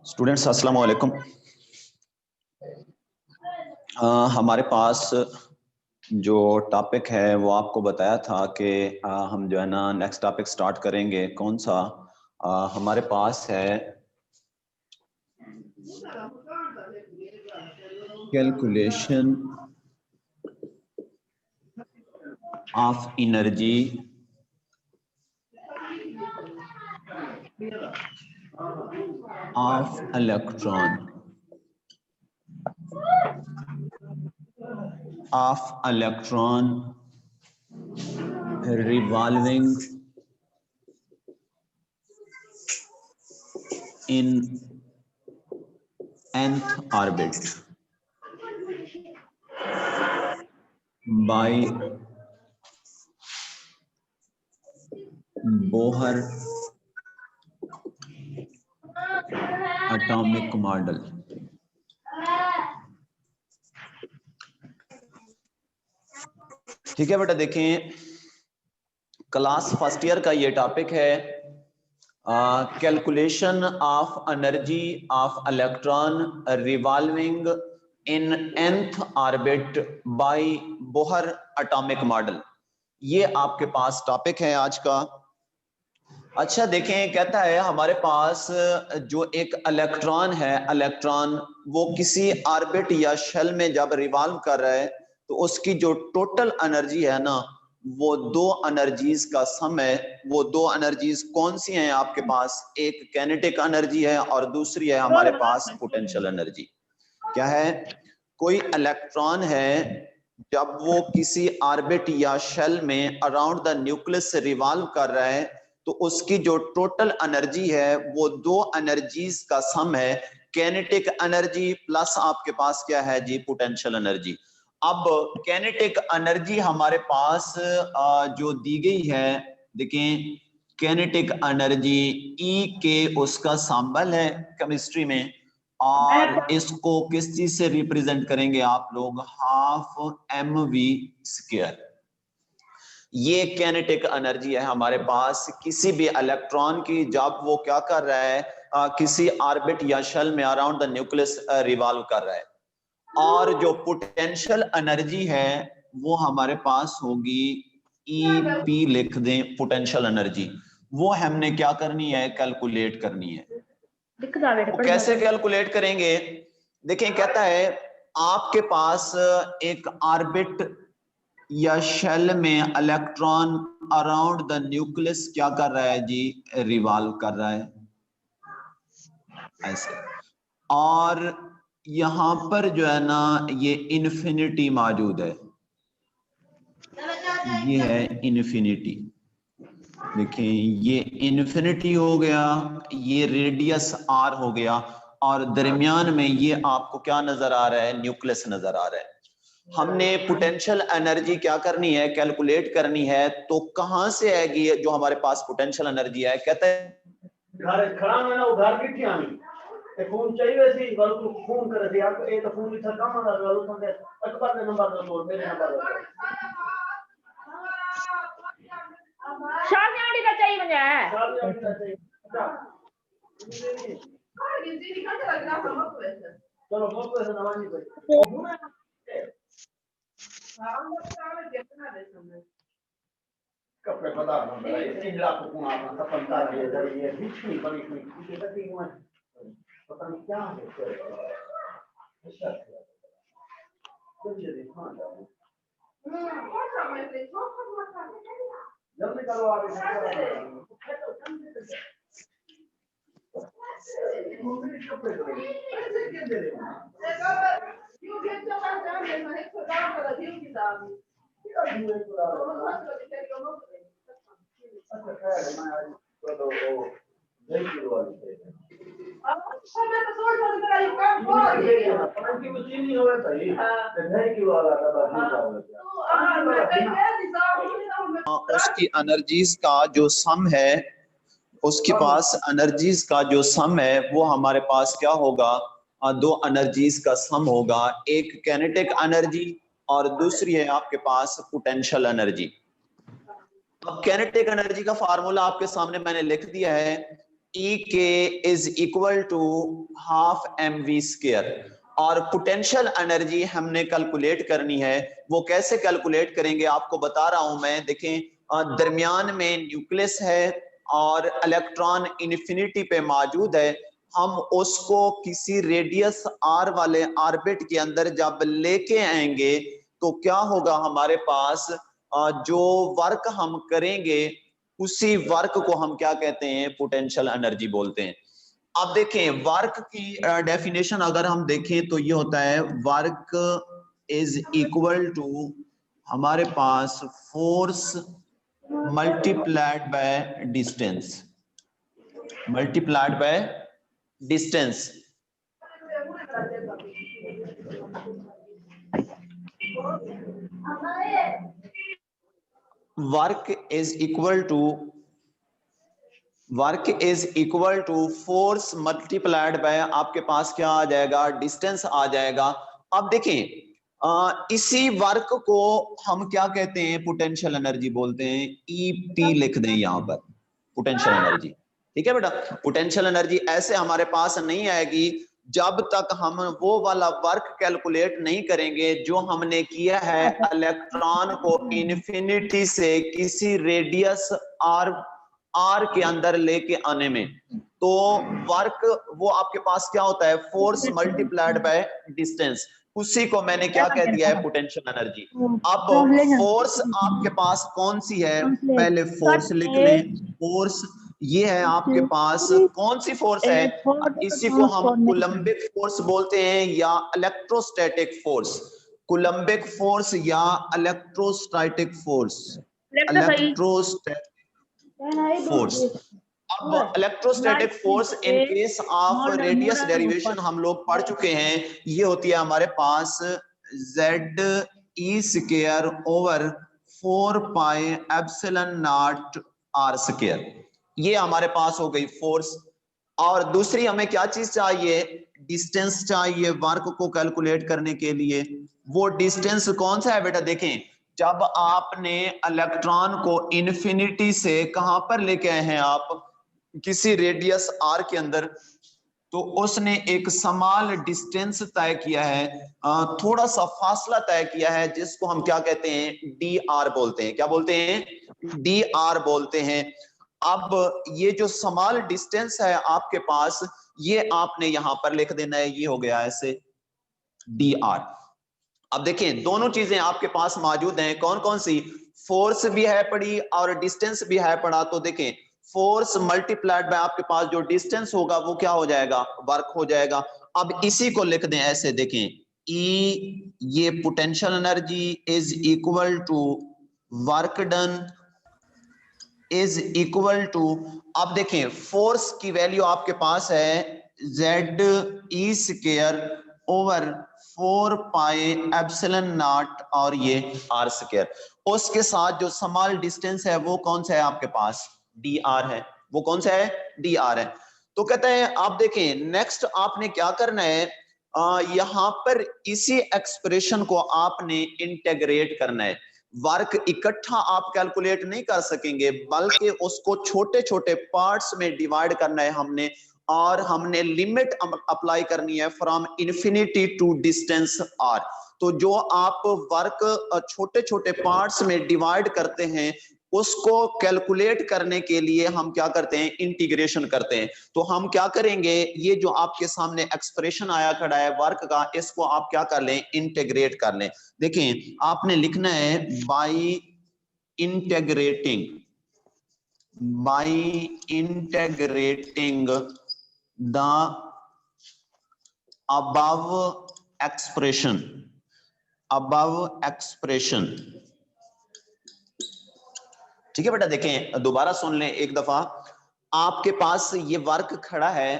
Students अस्सलाम वालेकुम। हमारे पास जो टॉपिक है वो आपको बताया था कि हम जो है ना नेक्स्ट टॉपिक स्टार्ट करेंगे। कौन सा? हमारे पास है calculation of energy of electron revolving in nth orbit by Bohr atomic model। ठीक है बेटा, देखें क्लास फर्स्ट ईयर का ये टॉपिक है calculation of energy of electron revolving in nth orbit by Bohr atomic model. ये आपके पास टॉपिक है आज का। अच्छा देखें, कहता है हमारे पास जो एक इलेक्ट्रॉन है, इलेक्ट्रॉन वो किसी ऑर्बिट या शेल में जब रिवॉल्व कर रहा है तो उसकी जो टोटल एनर्जी है ना, वो दो एनर्जीज का सम है। वो दो एनर्जीज कौन सी हैं आपके पास? एक काइनेटिक एनर्जी है और दूसरी है हमारे पास पोटेंशियल एनर्जी। क्या है? कोई इलेक्ट्रॉन है, जब वो किसी ऑर्बिट या शेल में अराउंड द न्यूक्लियस रिवॉल्व कर रहा है तो उसकी जो टोटल एनर्जी है वो दो एनर्जीज का सम है, काइनेटिक एनर्जी प्लस आपके पास क्या है जी, पोटेंशियल एनर्जी। अब काइनेटिक एनर्जी हमारे पास जो दी गई है, देखें काइनेटिक एनर्जी ई के उसका सिंबल है केमिस्ट्री में, और इसको किस चीज से रिप्रेजेंट करेंगे आप लोग? Half mv²। ये काइनेटिक एनर्जी है हमारे पास किसी भी इलेक्ट्रॉन की, जब वो क्या कर रहा है किसी ऑर्बिट या शेल में अराउंड द न्यूक्लियस रिवॉल्व कर रहा है। और जो पोटेंशियल एनर्जी है वो हमारे पास होगी EP, लिख दें पोटेंशियल एनर्जी। वो हमने क्या करनी है? कैलकुलेट करनी है। वो कैसे कैलकुलेट करेंगे? देखें, कहता है आपके पास एक ऑर्बिट या शेल में इलेक्ट्रॉन अराउंड द न्यूक्लियस क्या कर रहा है जी? रिवॉल्व कर रहा है ऐसे। और यहां पर जो है ना ये इन्फिनिटी मौजूद है, ये है इन्फिनिटी। देखिए ये इन्फिनिटी हो गया, ये रेडियस r हो गया, और दरमियान में ये आपको क्या नजर आ रहा है? न्यूक्लियस नजर आ रहा है। हमने पोटेंशियल एनर्जी क्या करनी है? कैलकुलेट करनी है। तो कहां से आएगी जो हमारे पास पोटेंशियल एनर्जी है? कहते हैं घर खड़ा में ना उधार कितनी आनी ते फोन चाहिए सी वाल को फोन करे थे आपको ए तो फोन इतना कम आ रहा है तो अखबार का नंबर दो, मेरे नंबर दो। शादी आड़ी का चाहिए मुझे है शादी आड़ी का चाहिए। चलो बहुत पैसा नवानी भाई कपड़े पदार्थ में ये सिंगला को कौन आपने सपनता है ये बिछनी बड़ी हुई किसी का ठीक हुआ पता नहीं क्या है अच्छा तो ये दिखा दो कौन सा मैं ले जल्दी करो आप कपड़े दो क्या दे रहे यू गेट तो मैं जान ले मैं एक काम कर रही हूं कि दाम क्या दूर है पूरा अच्छा खैर मैं आज तो 2 किलो वाली थे अब समय तो थोड़ा थोड़ा कराई काम कर दिया पानी की मशीन नहीं होवे सही तो 2 किलो वाला का बात नहीं होवे तो मैं कह उसकी एनर्जीज का जो सम है, उसके पास एनर्जीज का जो सम है वो हमारे पास क्या होगा? दो एनर्जीज का सम होगा, एक काइनेटिक एनर्जी और दूसरी है आपके पास पोटेंशियल एनर्जी। अब काइनेटिक एनर्जी का फार्मूला आपके सामने मैंने लिख दिया है, E K is equal to half mv²। और पोटेंशियल एनर्जी हमने कैलकुलेट करनी है, वो कैसे कैलकुलेट करेंगे आपको बता रहा हूं मैं। देखें, दरमियान में न्यूक्लियस है और इलेक्ट्रॉन इन्फिनिटी पे मौजूद है। हम उसको किसी रेडियस r वाले ऑर्बिट के अंदर जब लेके आएंगे तो क्या होगा, हमारे पास जो वर्क हम करेंगे उसी वर्क को हम क्या कहते हैं, पोटेंशियल एनर्जी बोलते हैं। अब देखें, वर्क की डेफिनेशन अगर हम देखें तो ये होता है, वर्क इज इक्वल टू हमारे पास force multiplied by distance, multiplied by distance. Work is equal to force multiplied by आपके पास क्या आ जाएगा, डिस्टेंस आ जाएगा। अब देखें, इसी वर्क को हम क्या कहते हैं, पोटेंशियल एनर्जी बोलते हैं। EP लिख दें यहां पर, पोटेंशियल एनर्जी। ठीक है बेटा, पोटेंशियल एनर्जी ऐसे हमारे पास नहीं आएगी जब तक हम वो वाला वर्क कैलकुलेट नहीं करेंगे जो हमने किया है इलेक्ट्रॉन को इन्फिनिटी से किसी रेडियस r के अंदर लेके आने में। तो वर्क वो आपके पास क्या होता है, फोर्स मल्टीप्लाइड बाय डिस्टेंस। उसी को मैंने क्या कह दिया है, पोटेंशियल एनर्जी। अब फोर्स आपके पास कौन सी है, पहले फोर्स लिख लें। फोर्स ये है आपके पास, कौन सी फोर्स है, इसी को हम कूलम्बिक फोर्स बोलते हैं या इलेक्ट्रोस्टैटिक फोर्स। कूलम्बिक फोर्स या इलेक्ट्रोस्टैटिक फोर्स, इलेक्ट्रोस्टैटिक फोर्स। अब electrostatic force in case of radius derivation हम लोग पढ़ चुके हैं, ये होती है हमारे पास ZE² over 4 pi epsilon not r²। ये हमारे पास हो गई फोर्स। और दूसरी हमें क्या चीज चाहिए, डिस्टेंस चाहिए वर्क को कैलकुलेट करने के लिए। वो डिस्टेंस कौन सा है बेटा, देखें, जब आपने इलेक्ट्रॉन को इन्फिनिटी से कहां पर लेके आए हैं आप, किसी रेडियस r के अंदर, तो उसने एक स्मॉल डिस्टेंस तय किया है, थोड़ा सा फासला तय किया है, जिसको हम क्या कहते हैं, dr बोलते हैं। क्या बोलते हैं, dr बोलते हैं। अब ये जो स्मॉल डिस्टेंस है आपके पास, ये आपने यहां पर लिख देना है, ये हो गया ऐसे dr। अब देखें, दोनों चीजें आपके पास मौजूद हैं, कौन कौन सी, फोर्स भी है पड़ी और डिस्टेंस भी है पड़ा। तो देखें, फोर्स मल्टीप्लाइड बाय आपके पास जो डिस्टेंस होगा वो क्या हो जाएगा, वर्क हो जाएगा। अब इसी को लिख दें ऐसे, देखें, E ये potential energy is equal to work done is equal to, अब देखें फोर्स की वैल्यू आपके पास है ZE² over 4 pi epsilon naught और ये r²। उसके साथ जो स्मॉल डिस्टेंस है वो कौन सा है आपके पास, dr है। वो कौन सा है, dr है। तो कहते हैं, आप देखें नेक्स्ट आपने क्या करना है, यहां पर इसी एक्सप्रेशन को आपने इंटीग्रेट करना है। वर्क इकट्ठा आप कैलकुलेट नहीं कर सकेंगे, बल्कि उसको छोटे छोटे पार्ट्स में डिवाइड करना है हमने, और हमने लिमिट अप्लाई करनी है from infinity to distance r। तो जो आप वर्क छोटे छोटे पार्ट्स में डिवाइड करते हैं, उसको कैलकुलेट करने के लिए हम क्या करते हैं, इंटीग्रेशन करते हैं। तो हम क्या करेंगे, ये जो आपके सामने एक्सप्रेशन आया खड़ा है वर्क का, इसको आप क्या कर लें, इंटीग्रेट कर लें। देखें, आपने लिखना है by integrating the above expression। ठीक है बेटा, देखें दोबारा सुन लें एक दफा। आपके पास ये वर्क खड़ा है,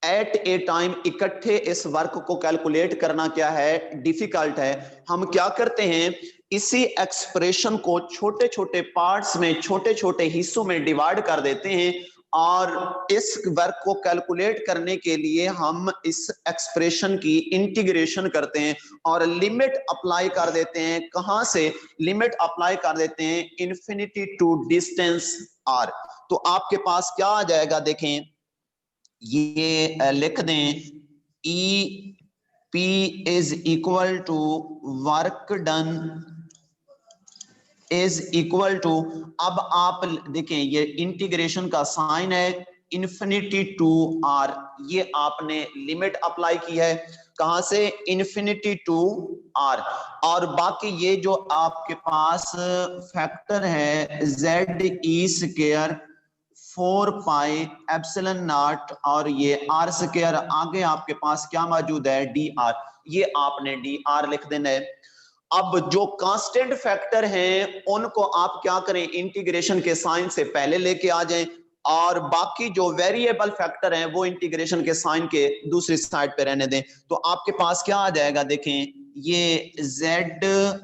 एट ए टाइम इकट्ठे इस वर्क को कैलकुलेट करना क्या है, डिफिकल्ट है। हम क्या करते हैं, इसी एक्सप्रेशन को छोटे छोटे पार्ट्स में, छोटे छोटे हिस्सों में डिवाइड कर देते हैं, और इस वर्क को कैलकुलेट करने के लिए हम इस एक्सप्रेशन की इंटीग्रेशन करते हैं और लिमिट अप्लाई कर देते हैं। कहां से लिमिट अप्लाई कर देते हैं? Infinity to distance r। तो आपके पास क्या आ जाएगा, देखें ये लिख दें, E P is equal to work done is equal to, अब आप देखें ये इंटीग्रेशन का साइन है, इंफिनिटी टू r, ये आपने लिमिट अप्लाई की है कहां से? Infinity to r। और बाकी ये जो आपके पास फैक्टर है z E square 4 pi epsilon naught और ये r स्क्वायर, आगे आपके पास क्या मौजूद है? dr, ये आपने dr लिख देना है। अब जो कांस्टेंट फैक्टर हैं उनको आप क्या करें? इंटीग्रेशन के साइन से पहले लेके आ जाएं और बाकी जो वेरिएबल फैक्टर हैं वो इंटीग्रेशन के साइन के दूसरी साइड पे रहने दें। तो आपके पास क्या आ जाएगा, देखें ये z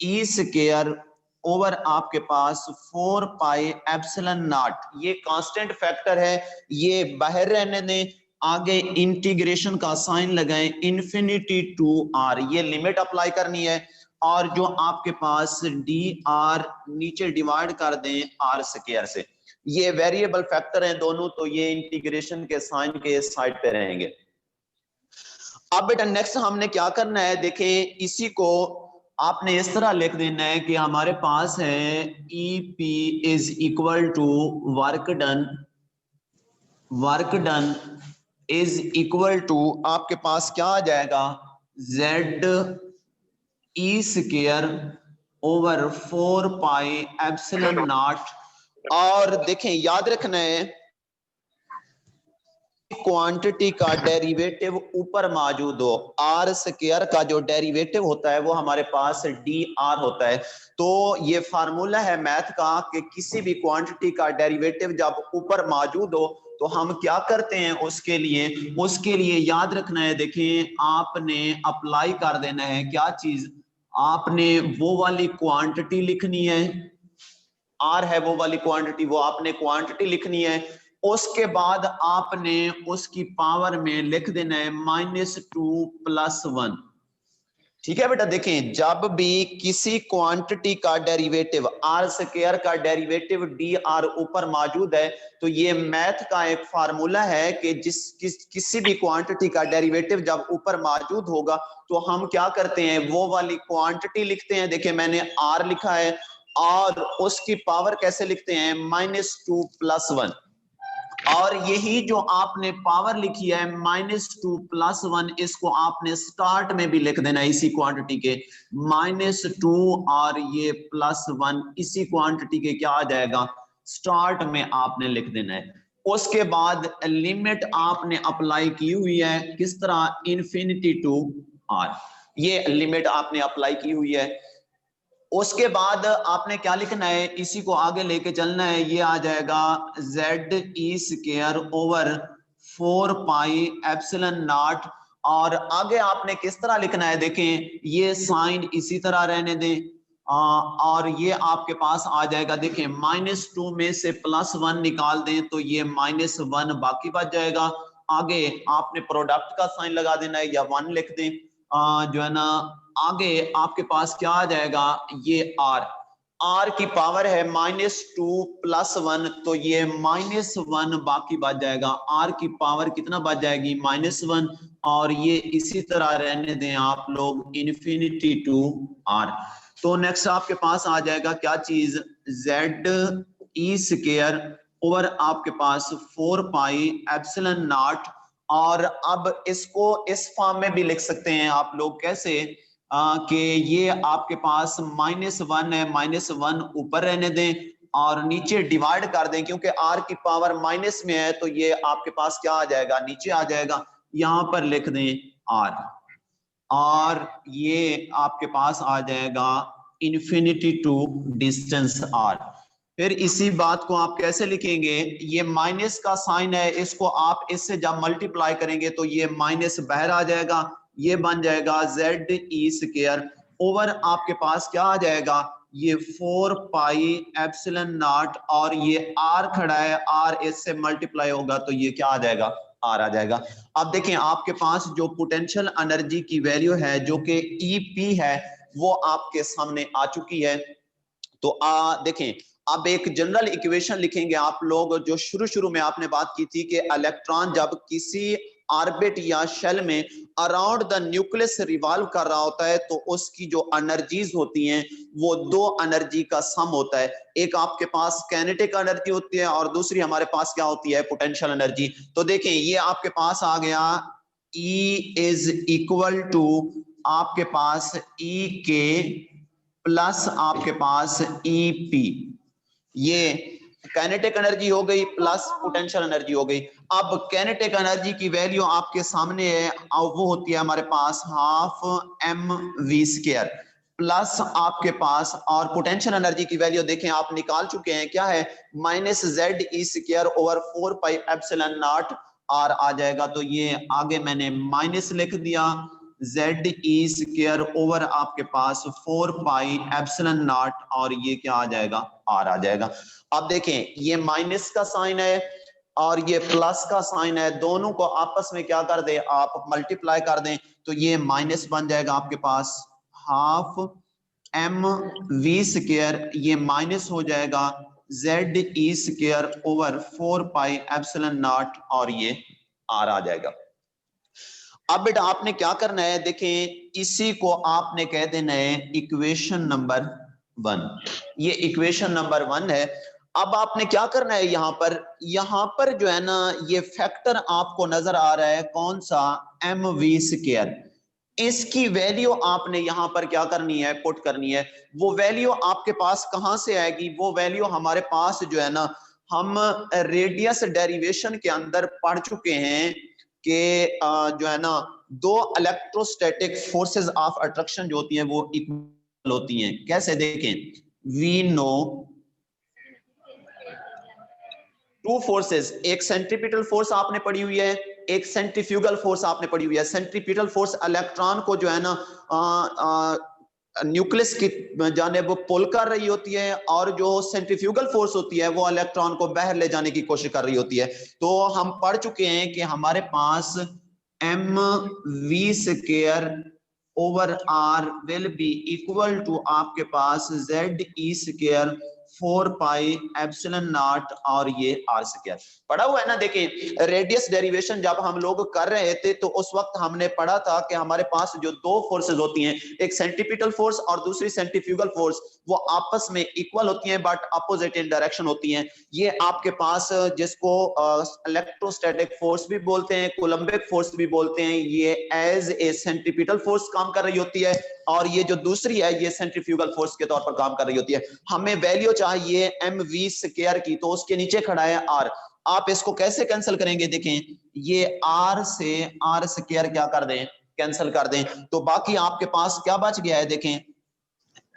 ई स्क्वायर ओवर आपके पास 4 पाई एप्सिलॉन नॉट, ये कांस्टेंट फैक्टर है, ये बाहर रहने दें। आगे इंटीग्रेशन का साइन लगाएं, इंफिनिटी टू r, ये लिमिट अप्लाई करनी है और जो आपके पास dr नीचे डिवाइड कर दें r स्क्वायर से। ये वेरिएबल फैक्टर हैं दोनों, तो ये इंटीग्रेशन के साइन के साइड पे रहेंगे। अब बेटा नेक्स्ट हमने क्या करना है, देखें इसी को आपने इस तरह लिख देना है कि हमारे पास है E P is equal to work done is equal to, आपके पास क्या आ जाएगा? z E square over 4 pi epsilon naught. और देखें याद रखना है क्वांटिटी का डेरिवेटिव ऊपर मौजूद हो, आर स्क्वायर का जो डेरिवेटिव होता है वो हमारे पास डी आर होता है। तो ये फार्मूला है मैथ का कि किसी भी क्वांटिटी का डेरिवेटिव जब ऊपर मौजूद हो तो हम क्या करते हैं? उसके लिए याद रखना है, देखें आपने अप्लाई कर देना है क्या चीज? आपने वो वाली क्वांटिटी लिखनी है, आर है वो वाली क्वांटिटी, वो आपने क्वांटिटी लिखनी है। उसके बाद आपने उसकी पावर में लिख देना है -2 + 1। ठीक है बेटा, देखें जब भी किसी क्वांटिटी का डेरिवेटिव आर स्क्वायर का डेरिवेटिव डी आर ऊपर मौजूद है तो ये मैथ का एक फार्मूला है कि किसी भी क्वांटिटी का डेरिवेटिव जब ऊपर मौजूद होगा तो हम क्या करते हैं? वो वाली क्वांटिटी लिखते हैं। देखिए मैंने आर लिखा है और उसकी पावर कैसे लिखते हैं? -2 + 1। और यही जो आपने पावर लिखी है -2 + 1, इसको आपने स्टार्ट में भी लिख देना है इसी क्वांटिटी के -2 और ये +1 इसी क्वांटिटी के क्या आ जाएगा? स्टार्ट में आपने लिख देना है। उसके बाद लिमिट आपने अप्लाई की हुई है, किस तरह? इंफिनिटी टू r, ये लिमिट आपने अप्लाई की हुई है। उसके बाद आपने क्या लिखना है? इसी को आगे लेके चलना है, ये आ जाएगा z E square over 4 pi epsilon naught. और आगे आपने किस तरह लिखना है? देखें ये साइन इसी तरह रहने दें और ये आपके पास आ जाएगा, देखें -2 में से +1 निकाल दें तो ये -1 बाकी बच जाएगा। आगे आपने प्रोडक्ट का साइन लगा देना है या 1 लिख दें, जो है ना आगे आपके पास क्या आ जाएगा? ये r की पावर है -2 + 1, तो ये -1 बाकी बच जाएगा। r की पावर कितना बच जाएगी? -1, और ये इसी तरह रहने दें आप लोग इंफिनिटी टू r। तो नेक्स्ट आपके पास आ जाएगा क्या चीज? z ई स्क्वायर ओवर आपके पास 4 पाई एप्सिलॉन नॉट। और अब इसको इस फॉर्म में भी लिख सकते हैं आप लोग, कैसे कि ये आपके पास -1 है, -1 ऊपर रहने दें और नीचे डिवाइड कर दें, क्योंकि r की पावर माइनस में है तो ये आपके पास क्या आ जाएगा? नीचे आ जाएगा। यहां पर लिख दें r और ये आपके पास आ जाएगा इंफिनिटी टू डिस्टेंस r। फिर इसी बात को आप कैसे लिखेंगे? ये माइनस का साइन है, इसको आप इससे जब मल्टीप्लाई करेंगे तो ये माइनस बाहर आ जाएगा, ये बन जाएगा z ई स्क्वायर ओवर आपके पास क्या आ जाएगा? ये 4 पाई एप्सिलॉन नॉट, और ये आर खड़ा है, आर इससे मल्टीप्लाई होगा तो ये क्या आ जाएगा, आर आ जाएगा। अब देखें आपके पास जो पोटेंशियल एनर्जी की वैल्यू है जो कि ईपी है वो आपके सामने आ चुकी है। तो देखें अब एक जनरल इक्वेशन लिखेंगे आप लोग, जो शुरू में आपने बात की थी कि इलेक्ट्रॉन जब किसी ऑर्बिट या शेल में अराउंड द न्यूक्लियस रिवॉल्व कर रहा होता है तो उसकी जो एनर्जीज होती हैं वो दो एनर्जी का सम होता है। एक आपके पास काइनेटिक एनर्जी होती है और दूसरी हमारे पास क्या होती है, पोटेंशियल एनर्जी। तो देखें ये आपके पास आ गया E इज इक्वल टू आपके पास E के प्लस आपके पास EP, ये काइनेटिक एनर्जी हो गई प्लस पोटेंशियल एनर्जी हो गई। अब काइनेटिक एनर्जी की वैल्यू आपके सामने है, वो होती है हमारे पास हाफ mv² प्लस आपके पास, और पोटेंशियल एनर्जी की वैल्यू देखें आप निकाल चुके हैं, क्या है, -ZE² over 4 pi epsilon naught R आ जाएगा। तो ये आगे मैंने माइनस लिख दिया, ZE² ओवर आपके पास 4 पाई एप्सिलॉन नॉट, और ये क्या आ जाएगा, आर आ जाएगा। अब देखें ये माइनस का साइन है और ये प्लस का साइन है, दोनों को आपस में क्या कर दे, आप मल्टीप्लाई कर दें तो ये माइनस बन जाएगा आपके पास हाफ mv², ये माइनस हो जाएगा ZE² over 4 pi epsilon naught, और ये आर आ जाएगा। अब बेटा आपने क्या करना है, देखें इसी को आपने कह देना है इक्वेशन नंबर 1, ये इक्वेशन नंबर 1 है। अब आपने क्या करना है, यहां पर जो है ना ये फैक्टर आपको नजर आ रहा है, कौन सा, mv², इसकी वैल्यू आपने यहां पर क्या करनी है, पुट करनी है। वो वैल्यू आपके पास कहां से आएगी, वो वैल्यू हमारे पास जो है ना, हम रेडियस डेरिवेशन के अंदर पढ़ चुके हैं कि जो है ना दो इलेक्ट्रोस्टैटिक फोर्सेस ऑफ अट्रैक्शन जो होती हैं वो इक्वल होती हैं। कैसे, देखें, वी नो टू फोर्सेस, एक सेंट्रीपिटल फोर्स आपने पढ़ी हुई है, एक सेंट्रीफ्यूगल फोर्स आपने पढ़ी हुई है। सेंट्रीपिटल फोर्स इलेक्ट्रॉन को जो है ना न्यूक्लियस की जानिब पुल कर रही होती है, और जो सेंट्रीफ्यूगल फोर्स होती है वो इलेक्ट्रॉन को बाहर ले जाने की कोशिश कर रही होती है। तो हम पढ़ चुके हैं कि हमारे पास mv² over r will be equal to आपके पास ZE² 4 पाई एप्सिलॉन नॉट, और ये r²। पढ़ा हुआ है ना। देखें रेडियस डेरिवेशन जब हम लोग कर रहे थे तो उस वक्त हमने पढ़ा था कि हमारे पास जो दो फोर्सेस होती हैं, एक सेंट्रीपिटल फोर्स और दूसरी सेंट्रीफ्यूगल फोर्स, वो आपस में इक्वल होती हैं बट अपोजिट इन डायरेक्शन होती हैं। ये आपके पास जिसको इलेक्ट्रोस्टैटिक फोर्स भी बोलते हैं, कोलंबिक फोर्स भी बोलते हैं, ये एज ए सेंट्रीपिटल फोर्स काम कर रही होती है, और ये जो दूसरी है ये सेंट्रीफ्यूगल फोर्स के तौर पर काम कर रही होती है। हमें वैल्यू चाहिए mv² की, तो उसके नीचे खड़ा है r। आप इसको कैसे कैंसिल करेंगे, देखें ये r से r² क्या कर दें, कैंसिल कर दें, तो बाकी आपके पास क्या बच गया है, देखें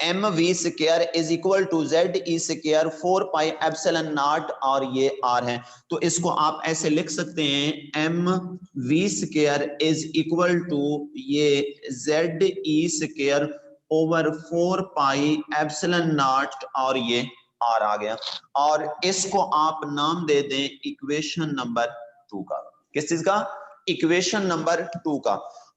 mv² is equal to ZE² 4 pi epsilon naught, और ये r है। तो इसको आप ऐसे लिख सकते हैं mv² इज इक्वल टू ये ZE² over 4 pi epsilon naught, और ये r आ गया। और इसको आप नाम दे दें इक्वेशन नंबर 2 का। किस चीज का, इक्वेशन नंबर 2 का।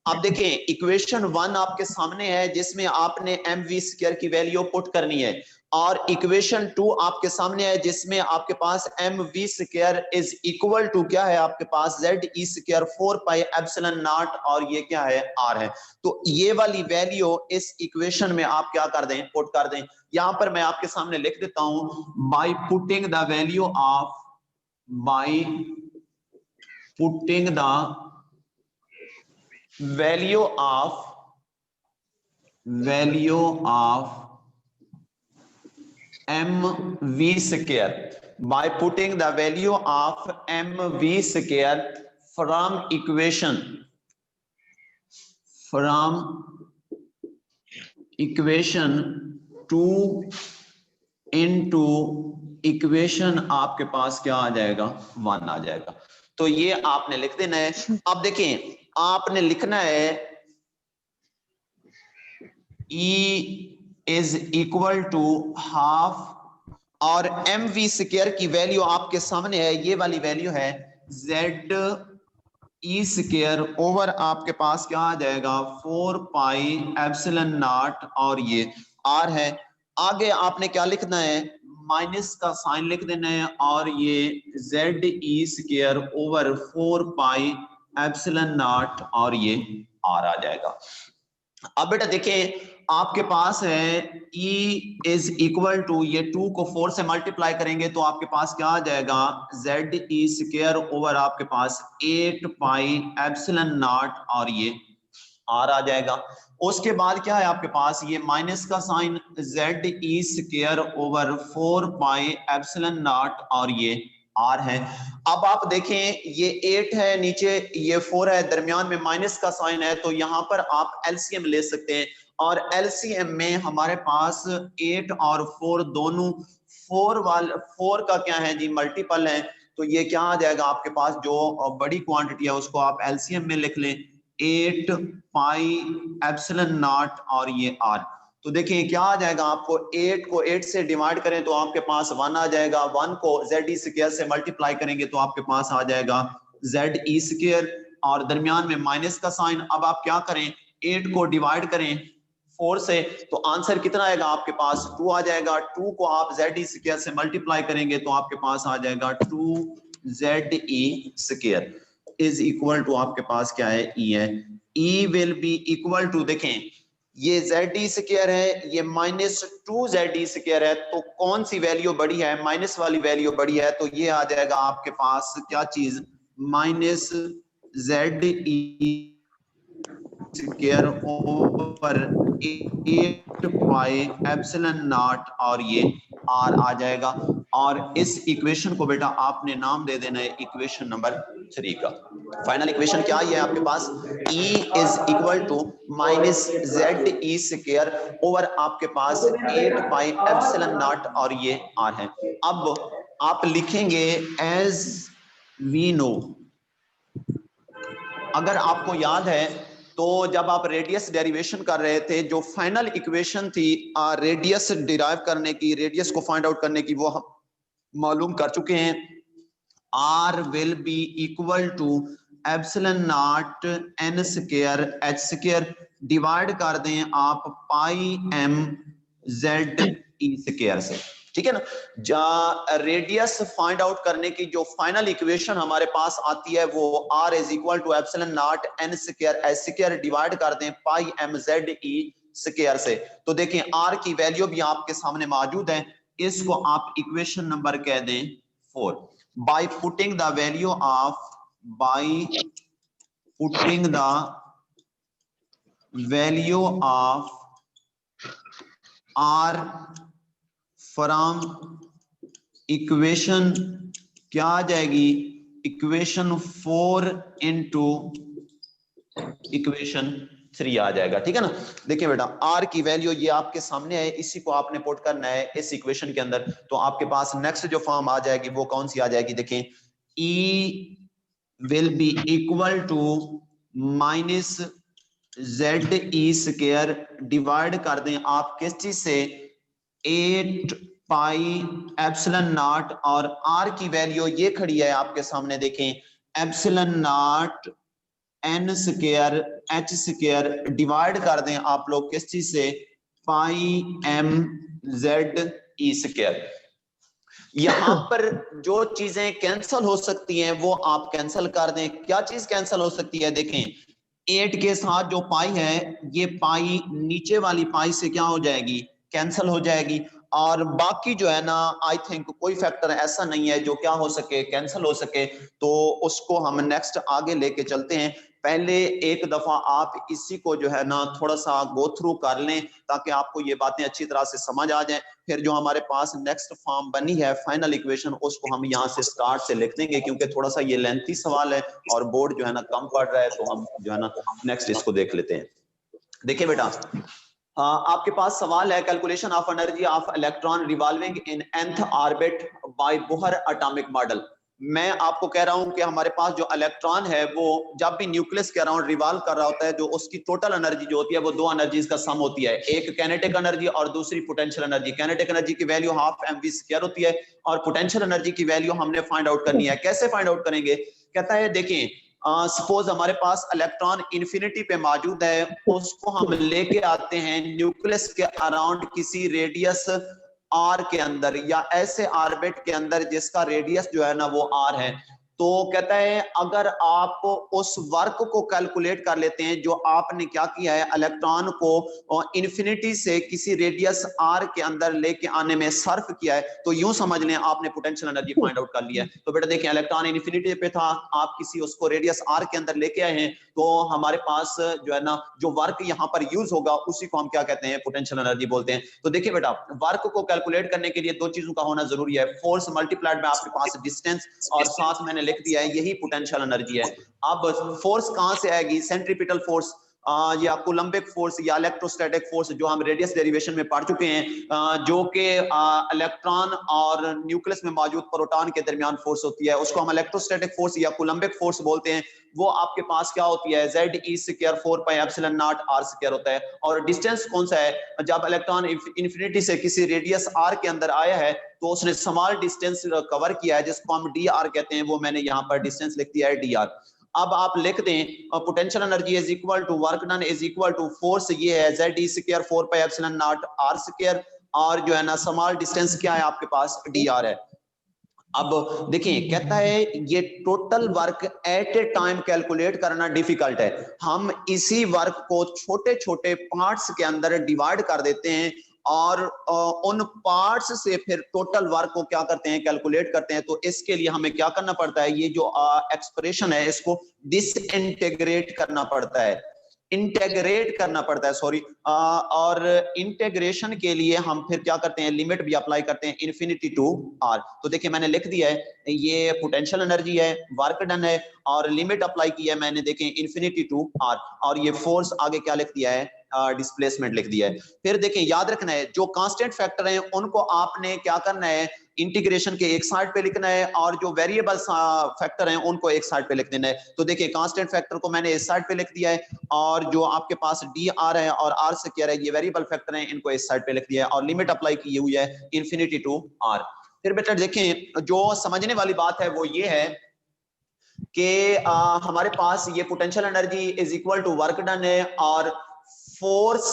अब देखें इक्वेशन 1 आपके सामने है जिसमें आपने mv² की वैल्यू पुट करनी है, और इक्वेशन 2 आपके सामने है जिसमें आपके पास mv² इज इक्वल टू क्या है, आपके पास ZE² 4 पाई एप्सिलॉन नॉट, और ये क्या है, r है। तो ये वाली वैल्यू इस इक्वेशन में आप क्या कर दें, पुट कर दें। यहां पर मैं आपके सामने लिख देता हूं, bye putting the value of, bye putting the value of mv², by putting the value of mv² from equation 2 into equation आपके पास क्या आ जाएगा, 1 आ जाएगा। तो ये आपने लिख देना है। अब देखें आपने लिखना है E is equal to half, और एम वी स्क्वायर की वैल्यू आपके सामने है, ये वाली वैल्यू है जेड ई स्क्वायर ओवर आपके पास क्या आ जाएगा 4 पाई एप्सिलॉन नॉट, और ये आर है। आगे आपने क्या लिखना है, माइनस का साइन लिख देना है, और ये Z E square over 4 pi epsilon naught, और ये आर आ जाएगा। अब बेटा देखें आपके पास है E इज इक्वल टू, ये 2 को 4 से मल्टीप्लाई करेंगे तो आपके पास क्या आ जाएगा जेड ई स्क्वायर ओवर आपके पास 8 पाई एप्सिलॉन नॉट, और ये आर आ जाएगा। उसके बाद क्या है आपके पास, ये माइनस का sign Z E square over 4 pi epsilon naught, और ये आर है। अब आप देखें ये 8 है, नीचे ये 4 है, दरमियान में माइनस का साइन है, तो यहां पर आप एलसीएम ले सकते हैं, और एलसीएम में हमारे पास 8 और 4 दोनों 4 का क्या है जी मल्टीपल है, तो ये क्या आ जाएगा आपके पास, जो बड़ी क्वांटिटी है उसको आप एलसीएम में लिख लें 8 पाई एप्सिलॉन नॉट, और ये आर। तो देखिए क्या आ जाएगा, आपको 8 को 8 से डिवाइड करें तो आपके पास 1 आ जाएगा, 1 को जेड ई स्क्वायर से मल्टीप्लाई करेंगे तो आपके पास आ जाएगा जेड ई स्क्वायर, और दरमियान में माइनस का साइन। अब आप क्या करें, 8 को डिवाइड करें 4 से, तो आंसर कितना आएगा आपके पास 2 आ जाएगा। 2 को आप जेड ई स्क्वायर से मल्टीप्लाई करेंगे तो आपके पास आ जाएगा 2 Z E square is equal to आपके पास क्या है ई है, E will be equal to, देखें ये जेड ई स्क्वायर है, ये -2 जेड ई स्क्वायर है, तो कौन सी वैल्यू बड़ी है, माइनस वाली वैल्यू बड़ी है, तो ये आ जाएगा आपके पास क्या चीज minus Z E square over 8 pi epsilon naught, और ये आर आ जाएगा। और इस इक्वेशन को बेटा आपने नाम दे देना है इक्वेशन नंबर 3 का। फाइनल इक्वेशन क्या है आपके पास, E is equal to minus Z E square over आपके पास 8 पाई एप्सिलॉन नॉट, और ये आर है। अब आप लिखेंगे एज वी नो, अगर आपको याद है तो जब आप रेडियस डेरिवेशन कर रहे थे, जो फाइनल इक्वेशन थी रेडियस डिराइव करने की, रेडियस को फाइंड आउट करने की, वो हम मालूम कर चुके हैं। R will be equal to epsilon naught n square h square, divide कर दें आप pi m z e square से, ठीक है ना। रेडियस फाइंड आउट करने की जो फाइनल इक्वेशन हमारे पास आती है वो R is equal to epsilon naught n square h square divide कर दें pi m z e square से। तो देखें R की वैल्यू भी आपके सामने मौजूद है, इसको आप इक्वेशन नंबर कह दें 4। by putting the value of R from equation क्या आ जाएगी, इक्वेशन 4 इंटू इक्वेशन 3 आ जाएगा, ठीक है ना। देखिए बेटा R की वैल्यू ये आपके सामने है, इसी को आपने पुट करना है इस इक्वेशन के अंदर, तो आपके पास नेक्स्ट जो फॉर्म आ जाएगी वो कौन सी आ जाएगी, देखें E will be equal to minus Z E square, divide कर दें आप किस चीज से 8 पाई एप्सिलॉन नॉट, और R की वैल्यू ये खड़ी है आपके सामने, देखें epsilon naught n square h square, divide कर दें आप लोग किस चीज से pi m z e square. यहां पर जो चीजें कैंसिल हो सकती हैं वो आप कैंसिल कर दें। क्या चीज कैंसिल हो सकती है, देखें 8 के साथ जो पाई है, ये पाई नीचे वाली पाई से क्या हो जाएगी, कैंसिल हो जाएगी, और बाकी जो है ना आई थिंक कोई फैक्टर ऐसा नहीं है जो क्या हो सके, कैंसिल हो सके, तो उसको हम नेक्स्ट आगे लेके चलते हैं। पहले एक दफा आप इसी को जो है ना थोड़ा सा गो थ्रू कर लें ताकि आपको ये बातें अच्छी तरह से समझ आ जाएं। फिर जो हमारे पास नेक्स्ट फॉर्म बनी है फाइनल इक्वेशन, उसको हम यहाँ से स्टार्ट से लिख देंगे, क्योंकि थोड़ा सा ये लेंथी सवाल है और बोर्ड जो है ना कम पड़ रहा है, तो हम जो है ना नेक्स्ट इसको देख लेते हैं। देखिए बेटा आपके पास सवाल है, calculation of energy of electron revolving in nth orbit by Bohr atomic model. मैं आपको कह रहा हूं कि हमारे पास जो इलेक्ट्रॉन है वो जब भी न्यूक्लियस के अराउंड रिवॉल्व कर रहा होता है, जो उसकी टोटल एनर्जी जो होती है वो दो एनर्जीज का सम होती है, एक काइनेटिक एनर्जी और दूसरी पोटेंशियल एनर्जी। काइनेटिक एनर्जी की वैल्यू हाफ mv² होती है और पोटेंशियल एनर्जी की वैल्यू हमने फाइंड आउट करनी है। कैसे फाइंड आउट करेंगे? कहता है देखिए, सपोज हमारे पास इलेक्ट्रॉन इन्फिनिटी पे मौजूद है, उसको हम लेके आते हैं न्यूक्लियस के अराउंड किसी रेडियस आर के अंदर या ऐसे ऑर्बिट के अंदर जिसका रेडियस जो है ना वो आर है। तो कहता है अगर आप उस वर्क को कैलकुलेट कर लेते हैं जो आपने क्या किया है, इलेक्ट्रॉन को इन्फिनिटी से किसी रेडियस आर के अंदर लेके आने में सर्फ किया है, तो यूं समझ लें आपने पोटेंशियल एनर्जी फाइंड आउट कर लिया है। तो बेटा देखिए, इलेक्ट्रॉन इन्फिनिटी पे था, आप किसी उसको रेडियस आर के अंदर लेके आए हैं, तो हमारे पास जो है ना जो वर्क यहाँ पर यूज होगा उसी को हम क्या कहते हैं, पोटेंशियल एनर्जी बोलते हैं। तो देखिए बेटा, वर्क को कैलकुलेट करने के लिए दो चीजों का होना जरूरी है, फोर्स मल्टीप्लाइड में आपके पास डिस्टेंस, और साथ मैंने लिख दिया है यही पोटेंशियल एनर्जी है। अब फोर्स कहां से आएगी? सेंट्रीपिटल फोर्स या कोलंबिक फोर्स या इलेक्ट्रोस्टैटिक फोर्स, जो हम रेडियस डेरिवेशन में पढ़ चुके हैं, जो कि इलेक्ट्रॉन और न्यूक्लियस में मौजूद प्रोटॉन के दरमियान फोर्स होती है, उसको हम इलेक्ट्रोस्टैटिक फोर्स या कोलंबिक फोर्स बोलते हैं। वो आपके पास क्या होती है? ZE² 4πε0r² होता है। और डिस्टेंस कौन सा है? जब इलेक्ट्रॉन इन्फिनिटी से किसी रेडियस r के अंदर आया है तो उसने स्मॉल डिस्टेंस कवर किया है जिसको हम dr कहते हैं, वो मैंने यहाँ पर डिस्टेंस लिख दिया है dr। अब आप लिख दें potential energy is equal to work done is equal to force, ये है ZE² 4πε0r², और जो है ना स्मॉल डिस्टेंस क्या है आपके पास? dr है। अब देखिए, कहता है ये total work at A time calculate करना डिफिकल्ट है। हम इसी वर्क को छोटे छोटे पार्ट्स के अंदर डिवाइड कर देते हैं और उन पार्ट्स से फिर टोटल वर्क को क्या करते हैं? कैलकुलेट करते हैं। तो इसके लिए हमें क्या करना पड़ता है? ये जो एक्सप्रेशन है इसको डिसइंटीग्रेट करना पड़ता है, इंटेग्रेट करना पड़ता है, सॉरी। और इंटेग्रेशन के लिए हम फिर क्या करते हैं? लिमिट भी अप्लाई करते हैं, इन्फिनिटी टू आर। तो देखिए मैंने लिख दिया है, ये पोटेंशियल एनर्जी है, वर्क डन है, और लिमिट अप्लाई की है मैंने, देखें इन्फिनिटी टू आर, और ये फोर्स आगे क्या लिख दिया है? डिस्प्लेसमेंट लिख दिया है। फिर देखें, याद रखना है जो कांस्टेंट फैक्टर हैं उनको आपने क्या करना है? इंटीग्रेशन के एक साइड पे लिखना है, और जो वेरिएबल फैक्टर हैं उनको एक साइड पे लिख देना है। तो देखिए कांस्टेंट फैक्टर को मैंने इस साइड पे लिख दिया है, और जो आपके पास dr है और r से क्या है, ये वेरिएबल फैक्टर हैं, इनको इस साइड पे लिख दिया है, और लिमिट अप्लाई की हुई है इन्फिनिटी टू r। फिर बेटा देखें, जो समझने वाली बात है वो ये है कि हमारे पास ये potential energy is equal to work done है, और फोर्स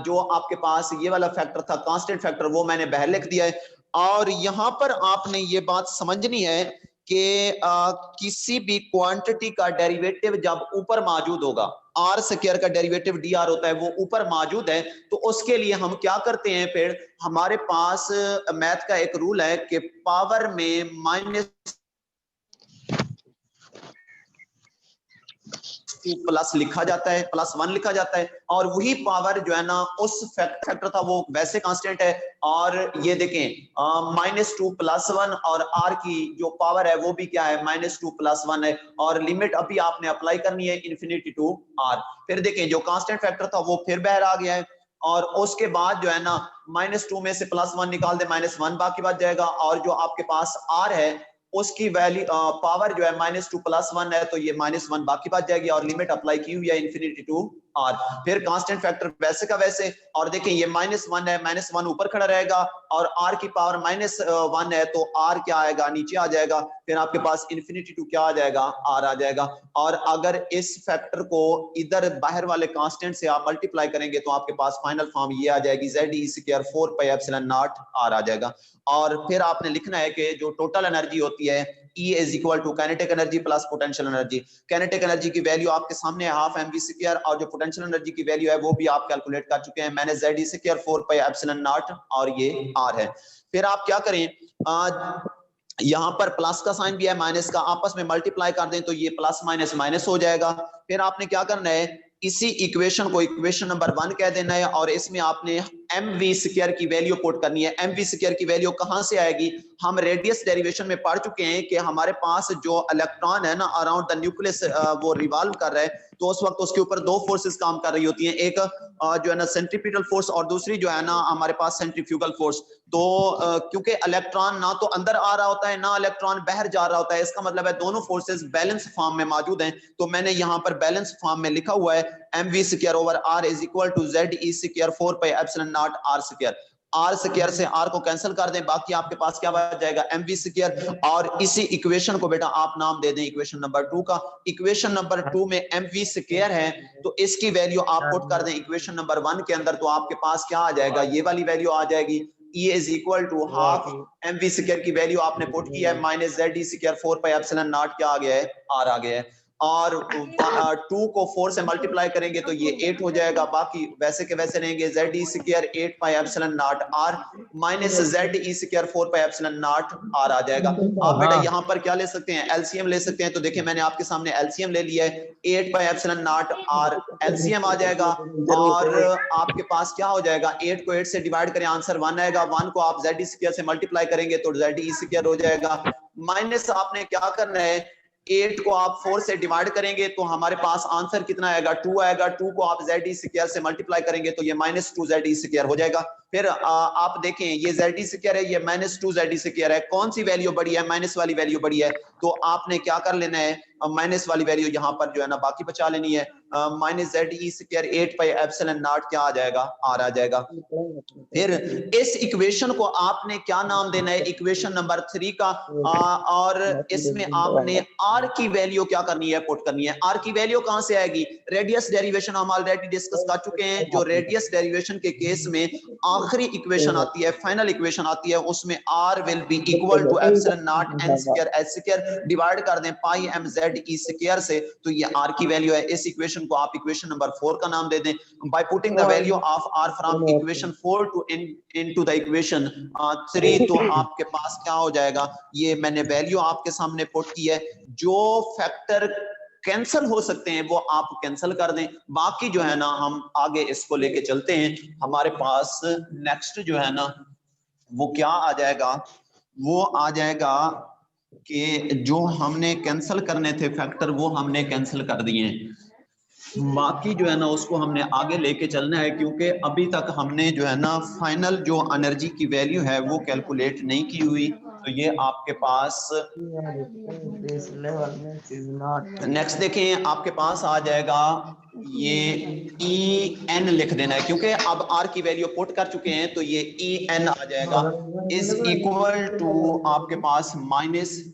जो आपके पास ये वाला फैक्टर था कांस्टेंट फैक्टर, वो मैंने बाहर लिख दिया है। और यहां पर आपने ये बात समझनी है कि किसी भी क्वांटिटी का डेरिवेटिव जब ऊपर मौजूद होगा, r² का डेरिवेटिव dr होता है, वो ऊपर मौजूद है, तो उसके लिए हम क्या करते हैं? फिर हमारे पास मैथ का एक रूल है कि पावर में माइनस प्लस लिखा जाता है, +1 लिखा जाता है, और वही पावर जो है ना उस फैक्टर था वो वैसे कांस्टेंट है। और ये देखें -2 + 1, और r की जो पावर है वो भी क्या है? -2 + 1 है, और लिमिट अभी आपने अप्लाई करनी है इन्फिनिटी टू r। फिर देखें जो कांस्टेंट फैक्टर था वो फिर बाहर आ गया है, और उसके बाद जो है ना -2 में से +1 निकाल दे, -1 बाकी बच जाएगा, और जो आपके पास r है उसकी वैल्यू पावर जो है -2 + 1 है, तो ये -1 बाकी बच जाएगी, और लिमिट अप्लाई की हुई है इन्फिनिटी टू r। फिर कांस्टेंट फैक्टर वैसे का वैसे, और देखें ये -1 है, -1 ऊपर खड़ा रहेगा, और r की पावर -1 है, तो r क्या आएगा? नीचे आ जाएगा। फिर आपके पास इन्फिनिटी टू क्या आ जाएगा? r आ जाएगा। और अगर इस फैक्टर को इधर बाहर वाले कांस्टेंट से आप मल्टीप्लाई करेंगे तो आपके पास फाइनल फॉर्म ये आ जाएगी, ZE² 4πε0r आ जाएगा। और फिर आपने लिखना है कि जो टोटल एनर्जी होती है E is equal to kinetic energy plus potential energy. Kinetic energy की वैल्यू आपके सामने है हाफ mv², और जो पोटेंशियल एनर्जी की वैल्यू है वो भी आप कैलकुलेट कर चुके हैं, मैंने ZE² 4πε0 और ये r है। फिर आप क्या करें, यहाँ पर प्लस का साइन भी है, माइनस का, आपस में मल्टीप्लाई कर दें तो ये प्लस माइनस माइनस हो जाएगा। फिर आपने क्या करना है, इसी इक्वेशन को इक्वेशन नंबर 1 कह देना है, और इसमें आपने mv² की वैल्यू पुट करनी है। mv² की वैल्यू कहां से आएगी? हम रेडियस डेरिवेशन में पढ़ चुके हैं कि हमारे पास जो इलेक्ट्रॉन है ना अराउंड द न्यूक्लियस वो रिवॉल्व कर रहा है, तो उस वक्त उसके ऊपर दो फोर्सेस काम कर रही होती हैं, एक जो है ना सेंट्रीपिटल फोर्स और दूसरी जो है ना हमारे पास सेंट्रीफ्यूगल फोर्स। तो क्योंकि इलेक्ट्रॉन ना तो अंदर आ रहा होता है ना इलेक्ट्रॉन बाहर जा रहा होता है, इसका मतलब है दोनों फोर्सेस बैलेंस फॉर्म में मौजूद हैं। तो मैंने यहाँ पर बैलेंस फॉर्म में लिखा हुआ है mv² r is equal to ze² 4πε0 r²। R square से आर को कैंसिल कर दें, बाकी आपके पास क्या बच जाएगा mv²। और इसी इक्वेशन को बेटा आप नाम दे दें इक्वेशन नंबर 2 का। इक्वेशन नंबर 2 में mv² है तो इसकी वैल्यू आप पुट कर दें इक्वेशन नंबर 1 के अंदर, तो आपके पास क्या आ जाएगा, ये वाली वैल्यू आ जाएगी। E is equal to half mv² की वैल्यू आपने पुट किया है माइनस ze² 4πε0 क्या आ गया है, r आ गया है। और 2 को 4 से मल्टीप्लाई करेंगे तो ये 8 हो जाएगा, बाकी वैसे के वैसे रहेंगे ze² 8πε0 r minus ze² 4πε0 r आ जाएगा। आप बेटा यहाँ पर क्या ले सकते हैं, एलसीएम ले सकते हैं। तो देखिए मैंने आपके सामने एलसीएम ले लिया है, 8πε0 r एलसीएम आ जाएगा और आपके पास क्या हो जाएगा, 8 को 8 से डिवाइड करें आंसर 1 आएगा, 1 को आप ze² से मल्टीप्लाई करेंगे तो ze² हो जाएगा। माइनस आपने क्या करना है, 8 को आप 4 से डिवाइड करेंगे तो हमारे पास आंसर कितना आएगा, 2 आएगा। 2 को आप ze² से मल्टीप्लाई करेंगे तो ये -2 ze² हो जाएगा। फिर आप देखें ये ze² है, ये -2 ze² है, कौन सी वैल्यू बड़ी है, माइनस वाली वैल्यू बड़ी है। तो आपने क्या कर लेना है, माइनस वाली वैल्यू यहाँ पर जो है ना बाकी बचा लेनी है, माइनस ze² 8πε0 क्या आ जाएगा, r आ जाएगा। फिर इस इक्वेशन को आपने क्या नाम देना है, इक्वेशन नंबर 3 का, और इसमें आपने r की वैल्यू क्या करनी है, पुट करनी है। r की वैल्यू कहां से आएगी, रेडियस डेरिवेशन हम ऑलरेडी डिस्कस कर चुके हैं। जो रेडियस डेरिवेशन के केस में आखिरी इक्वेशन आती है, फाइनल इक्वेशन आती है, उसमें r will be equal to ε0 n² h² divide कर दें पाई m ze² से, तो ये r की वैल्यू है। इस इक्वेशन को आप इक्वेशन नंबर 4 का नाम दे दें। By putting the value of r from equation 4 to into the equation 3, तो आपके पास क्या हो जाएगा, ये मैंने वैल्यू आपके सामने पुट की है। जो फैक्टर कैंसिल हो सकते हैं वो आप कैंसिल कर दें, बाकी जो है ना हम आगे इसको लेके चलते हैं। हमारे पास नेक्स्ट जो है ना वो क्या आ जाएगा, वो आ जाएगा कि जो हमने कैंसिल करने थे फैक्टर वो हमने कैंसिल कर दिए हैं, बाकी जो है ना उसको हमने आगे लेके चलना है, क्योंकि अभी तक हमने जो है ना फाइनल जो एनर्जी की वैल्यू है वो कैलकुलेट नहीं की हुई। तो ये आपके पास नेक्स्ट देखें, आपके पास आ जाएगा ये En लिख देना है, क्योंकि अब R की वैल्यू पुट कर चुके हैं तो ये En आ जाएगा इज इक्वल टू आपके पास -ze²।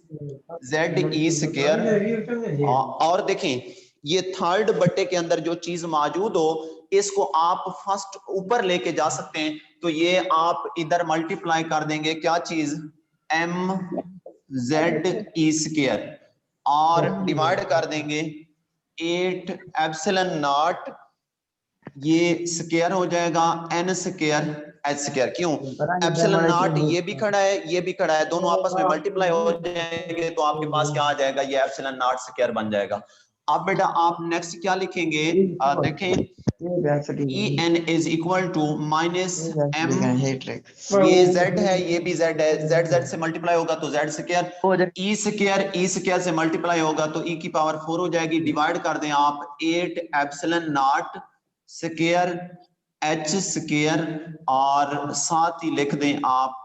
और देखें ये थर्ड बट्टे के अंदर जो चीज मौजूद हो इसको आप फर्स्ट ऊपर लेके जा सकते हैं, तो ये आप इधर मल्टीप्लाई कर देंगे क्या चीज, mze² और डिवाइड कर देंगे 8ε0, ये स्क्वायर हो जाएगा n² h²। क्यों, ε0 ये भी खड़ा है ये भी खड़ा है, दोनों आपस में मल्टीप्लाई हो जाएंगे तो आपके पास क्या आ जाएगा, ये ε0² बन जाएगा। अब बेटा आप नेक्स्ट क्या लिखेंगे, देखें En is equal to -m, ये z है ये भी z है, z से मल्टीप्लाई होगा तो z², e² से मल्टीप्लाई होगा तो e की पावर 4 हो जाएगी। डिवाइड कर दें आप 8ε0² h² और साथ ही लिख दें आप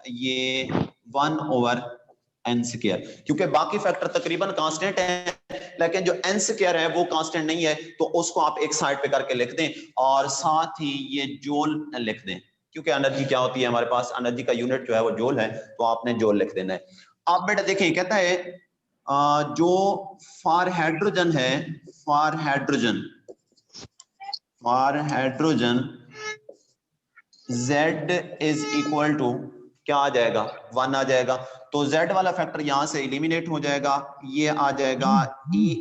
ये 1/n², क्योंकि बाकी फैक्टर तकरीबन कांस्टेंट है लेकिन जो n² है वो कांस्टेंट नहीं है, तो उसको आप एक साइड पे करके लिख दें और साथ ही ये जूल लिख दें, क्योंकि एनर्जी क्या होती है हमारे पास, एनर्जी का यूनिट जो है वो जूल है, तो आपने जूल लिख देना है। आप बेटा देखें कहता है जो फॉर हाइड्रोजन है, for hydrogen Z is equal to क्या आ जाएगा, 1 आ जाएगा, तो Z वाला फैक्टर यहां से एलिमिनेट हो जाएगा, ये आ जाएगा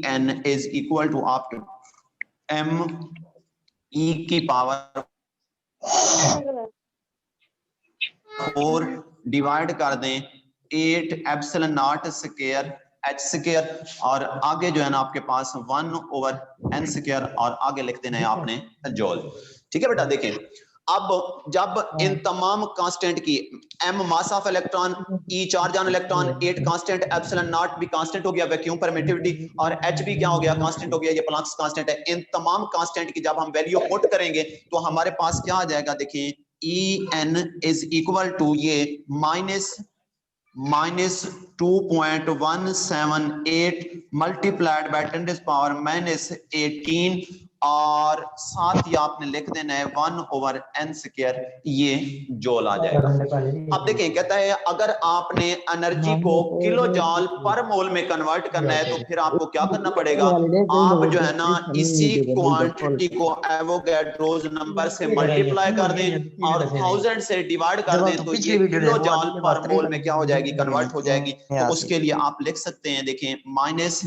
En इज इक्वल टू आपके m e की पावर 4 डिवाइड कर दें 8ε0² h² और आगे जो है ना आपके पास 1/n² और आगे लिख देना है आपने जूल। ठीक है बेटा, देखें अब जब इन तमाम कांस्टेंट की m mass of electron, e charge on electron, 8 constant, epsilon not भी कांस्टेंट हो गया, वैक्यूम परमिटिविटी, और h भी क्या हो गया, कांस्टेंट हो गया, ये प्लैंक्स कांस्टेंट है। इन तमाम कांस्टेंट की जब हम वैल्यू पुट करेंगे तो हमारे पास क्या आ जाएगा, देखिए En इज इक्वल टू ये माइनस 2.178 मल्टीप्लाइड बाय 10⁻⁻18, और साथ ही आपने लिख देना है 1/n², ये जूल आ जाएगा। अब देखें, कहता है अगर आपने एनर्जी को किलो जॉल पर मोल में कन्वर्ट करना है तो फिर आपको क्या करना पड़ेगा, आप जो है ना इसी क्वांटिटी को एवोगैड्रोस नंबर से मल्टीप्लाई कर दें और 1000 से डिवाइड कर दें, तो ये किलो जॉल पर मोल में क्या हो जाएगी, कन्वर्ट हो जाएगी। तो उसके लिए आप लिख सकते हैं, देखें माइनस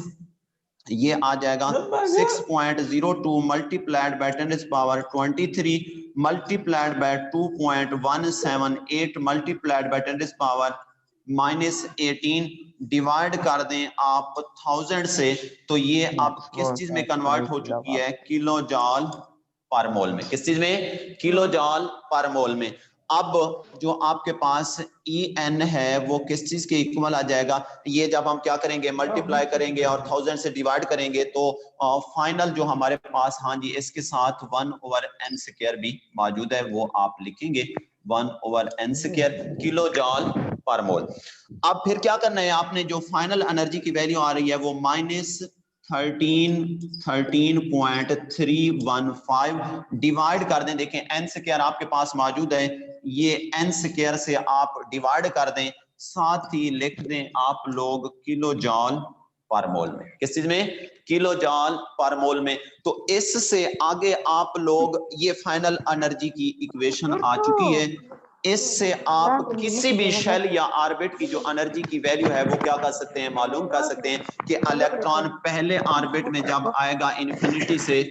ये आ जाएगा 6.02 multiplied by 10⁻23 multiplied by 2.178 multiplied by 10⁻⁻18 divide कर दें आप 1000 से, तो ये अब किस चीज में कन्वर्ट हो चुकी है, किलो जॉल पर मोल में। किस चीज में, किलो जॉल पर मोल में। अब जो आपके पास En है वो किस चीज के इक्वल आ जाएगा, ये जब हम क्या करेंगे, मल्टीप्लाई करेंगे और 1000 से डिवाइड करेंगे तो फाइनल जो हमारे पास, हाँ जी, इसके साथ 1/n² भी मौजूद है, वो आप लिखेंगे 1/n² किलो जॉल पर मोल। अब फिर क्या करना है, आपने जो फाइनल एनर्जी की वैल्यू आ रही है वो -13.315 डिवाइड कर दें। देखें n² आपके पास मौजूद है, ये n² से आप डिवाइड कर दें, साथ ही लिख दें आप लोग किलो जॉल पर मोल में। किस चीज में, किलो जॉल पर मोल में। तो इससे आगे आप लोग, ये फाइनल एनर्जी की इक्वेशन आ चुकी है, इससे आप किसी भी शेल या ऑर्बिट की जो एनर्जी की वैल्यू है वो क्या कर सकते हैं, मालूम कर सकते हैं कि इलेक्ट्रॉन पहले ऑर्बिट में जब आएगा इन्फिनिटी से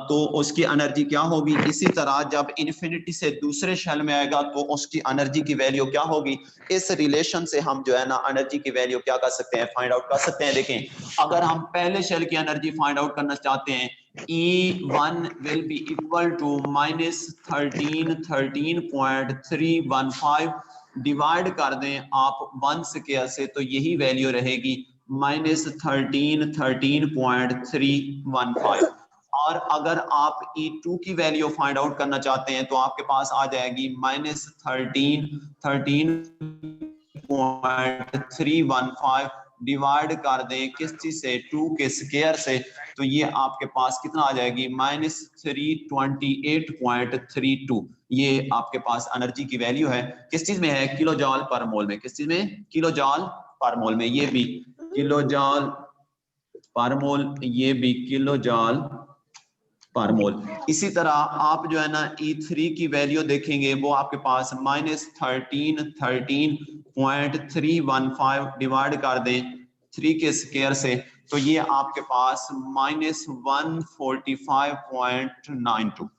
तो उसकी एनर्जी क्या होगी, इसी तरह जब इन्फिनिटी से दूसरे शेल में आएगा तो उसकी एनर्जी की वैल्यू क्या होगी। इस रिलेशन से हम जो है ना एनर्जी की वैल्यू क्या कर सकते हैं, फाइंड आउट कर सकते हैं। देखें, अगर हम पहले शेल की एनर्जी फाइंड आउट करना चाहते हैं, E1 will be equal to -13.315 divide कर दें आप 1² से, तो यही वैल्यू रहेगी -13.315। और अगर आप E2 की वैल्यू फाइंड आउट करना चाहते हैं तो आपके पास आ जाएगी -13.315 डिवाइड कर दें किस चीज से, 2 के स्क्वायर से, तो ये आपके पास कितना आ जाएगी, -328.32। ये आपके पास एनर्जी की वैल्यू है, किस चीज में है, किलो जॉल पर मोल में। किस चीज में, किलो जॉल पर मोल में। ये भी किलो जॉल पर मोल, ये भी किलो जॉल पर मोल। इसी तरह आप जो है ना E3 की वैल्यू देखेंगे, वो आपके पास -13.315 डिवाइड कर दें 3 के स्क्वायर से, तो ये आपके पास -145.92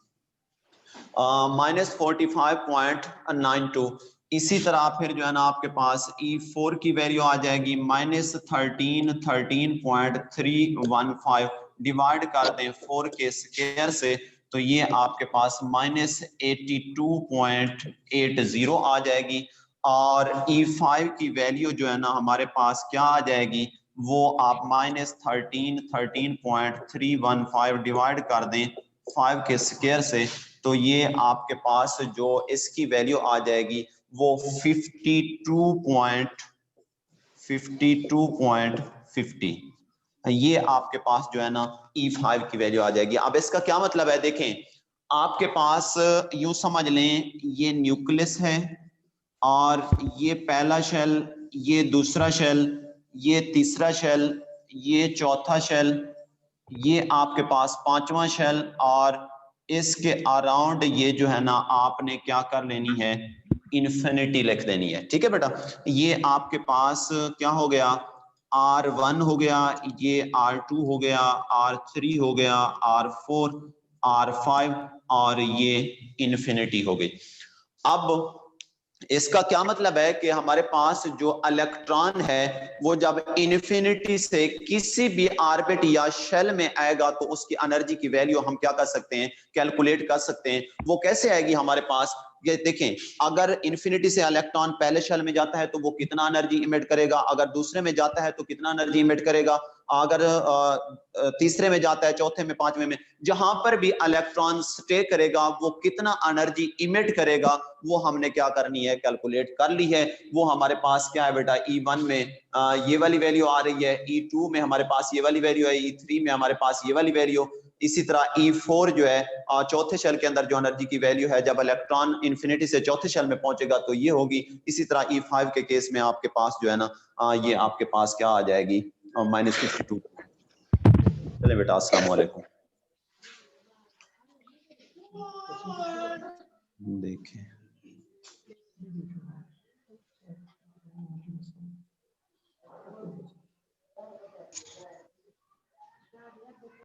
-45.92। इसी तरह फिर जो है ना आपके पास E4 की वैल्यू आ जाएगी -13.315 डिवाइड कर दें 4 के स्क्वायर से, तो ये आपके पास -82.80 आ जाएगी। और E5 की वैल्यू जो है ना हमारे पास क्या आ जाएगी, वो आप -13.315 डिवाइड कर दें 5 के स्क्वायर से, तो ये आपके पास जो इसकी वैल्यू आ जाएगी वो 52.50। ये आपके पास जो है ना E5 की वैल्यू आ जाएगी। अब इसका क्या मतलब है, देखें आपके पास यूं समझ लें, ये न्यूक्लियस है और ये पहला शेल, ये दूसरा शेल, ये तीसरा शेल, ये चौथा शेल, ये आपके पास पांचवा शेल, और इसके अराउंड ये जो है ना आपने क्या कर लेनी है, इन्फिनिटी लिख देनी है। ठीक है बेटा, ये आपके पास क्या हो गया, R1 हो गया, ये R2 हो गया, R3 हो गया, R4, R5 और ये इन्फिनिटी हो गई। अब इसका क्या मतलब है कि हमारे पास जो इलेक्ट्रॉन है वो जब इन्फिनिटी से किसी भी ऑर्बिट या शेल में आएगा तो उसकी एनर्जी की वैल्यू हम क्या कर सकते हैं, कैलकुलेट कर सकते हैं। वो कैसे आएगी हमारे पास, ये देखें, अगर इन्फिनिटी से इलेक्ट्रॉन पहले शेल में जाता है तो वो कितना एनर्जी इमिट करेगा, अगर दूसरे में जाता है तो कितना एनर्जी इमिट करेगा, अगर तीसरे में जाता है, चौथे में, पांचवें में, जहां पर भी इलेक्ट्रॉन स्टे करेगा वो कितना एनर्जी इमिट करेगा वो हमने क्या करनी है, कैलकुलेट कर ली है। वो हमारे पास क्या है बेटा, E1 में ये वाली वैल्यू आ रही है, E2 में हमारे पास ये वाली वैल्यू है, E3 में हमारे पास ये वाली वैल्यू, इसी तरह E4 जो है चौथे शेल के अंदर जो एनर्जी की वैल्यू है जब इलेक्ट्रॉन इन्फिनिटी से चौथे शेल में पहुंचेगा तो ये होगी। इसी तरह E5 के केस में आपके पास जो है ना ये आपके पास क्या आ जाएगी, -52। चले बेटा, अस्सलाम वालेकुम। देखें